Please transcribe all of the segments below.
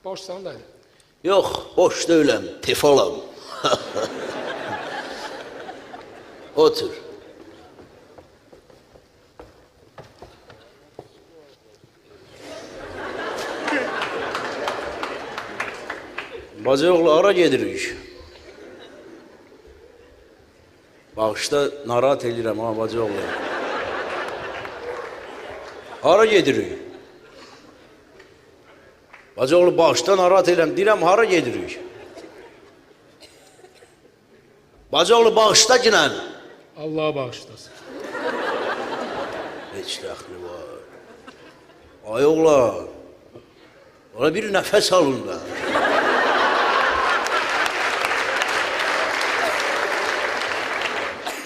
Boşsan dayı. Yox, boş deyiləm, tefalam. Otur. Bacıoğlu, hara gedirik? Bağışda narahat edirəm ha, bacıoğlu. Hara gedirik? Bacıoğlu, bağışda narahat edirəm, deyirəm, hara gedirik? Bacıoğlu, bağışda ginən. Allah bağışlasın. Heç dəxli var. Ay oğlan, ona bir nəfəs alın da.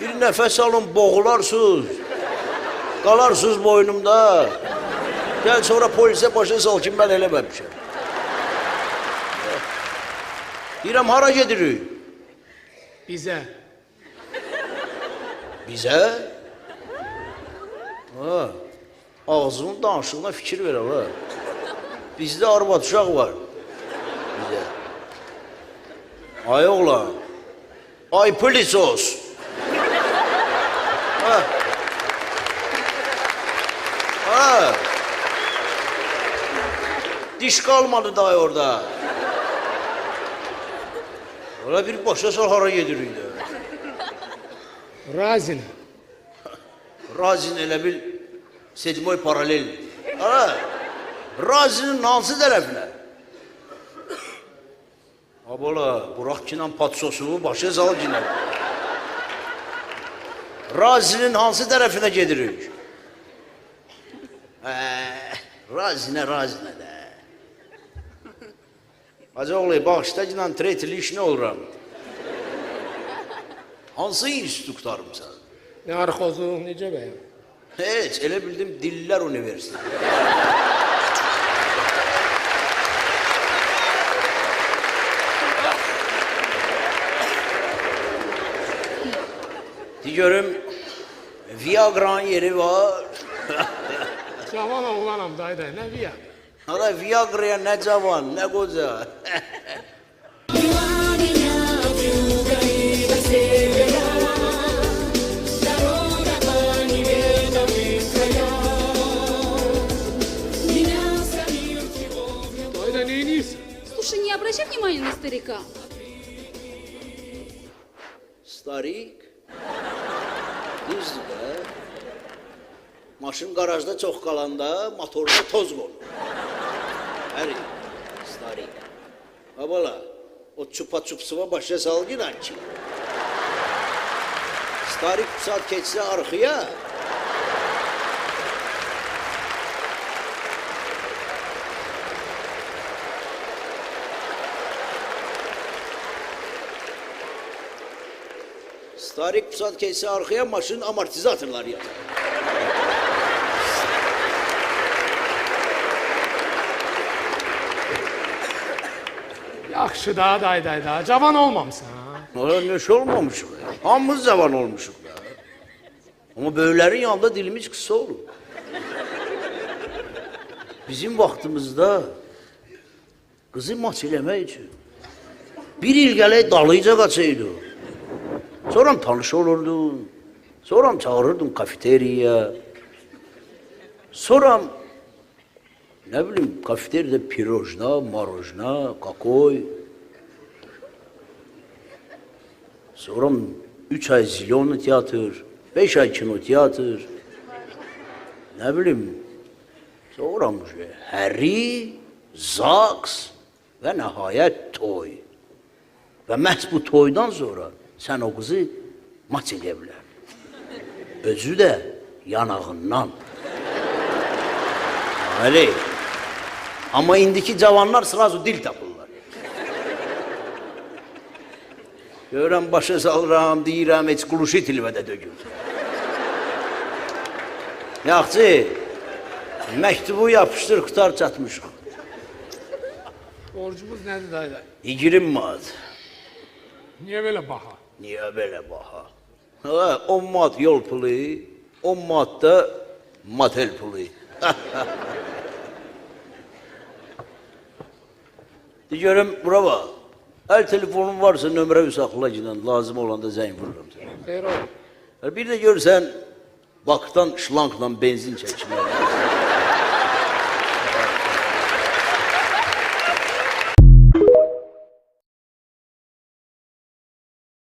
Bir nəfəs alın, boğularsınız. Qalarsınız boynumda. Gəl sonra polisə başa sal ki, mən eləməmişəm. Deyirəm, hara gedirik? Bizə. Bizə? Ha, ağzının danışığına fikir ver, ha. Bizdə arvad uşaq var. Bizə. Ay oğlan, ay polisos. Ha. Ha. Diş kalmadı daha orada. Ola bir başa sal hara gedirik də. Razin. Razin elə bil Sedmoy paralel. Ha. Razinin hansı tərəfinə? Abola, Burak kinan patsosu başa sal ginə. Razinin hansı tərəfinə gedirik? Razinə də. Hacıoğlu, bağışda ginən treytili işinə oluram. Hansı institutlarımsan? Narxozluq necə bəyəm? Heç, elə bildim Diller Üniversitesi. Görüm, Viagra'nın yeri var. Cavan oğlanam dayı, nə Viagra? Hala Viagra'ya ne cavan, ne koca. Dayı, ne iniyorsun? Слушай, не обращай внимания на старика. Starik. Düzdür də. Maşın garajda çox qalanda motorda toz qonur. Həri, starik. Abala, o çupa-çupsıva başa sal ginən ki. Starik bu saat keçsə arxıya. Starik bu saat keçsə arxaya maşının amortizatorları yatar. Yaxşı da dayı da, cavan olmamısan ha? Ola neş olmamışıq ya. Hamımız cavan olmuşuq da. Ama böylərin yanında dilimiz kısa olur. Bizim vaxtımızda qızı maç eləmək üçün bir il gələk dalıca qaçaydı. Sonra tanış olurdun, sonra çağırırdın kafeteriya, sonra ne bileyim kafeteriyada pirojna, marojna, kakoy, sonra 3 ay zilyonlu tiyatr, 5 ay kino tiyatr, ne bileyim, sonra Harry, Zaks ve nihayet toy. Ve məhz bu toydan sonra sen o kızı maç edə bilər. Özü də yanağından. Öyle. Ama indiki cavanlar sırası dil tapırlar. Görəm başa salıram, deyirəm, heç quluşu tilbədə dökür. Yaxçı, məktubu yapışdır, qutar çatmışıq. Borcumuz nədir dayı? 20 manat. Niyə belə baha? Niyə belə baha? 10 manat yol pulu, 10 manat da motel pulu. De görüm bura bax. Əl telefonun varsa nömrə saxla gidən, lazım olanda zəng vururum sənə. Xeyr olsun. Bir də görsən, bakdan şlankla benzin çəkmək.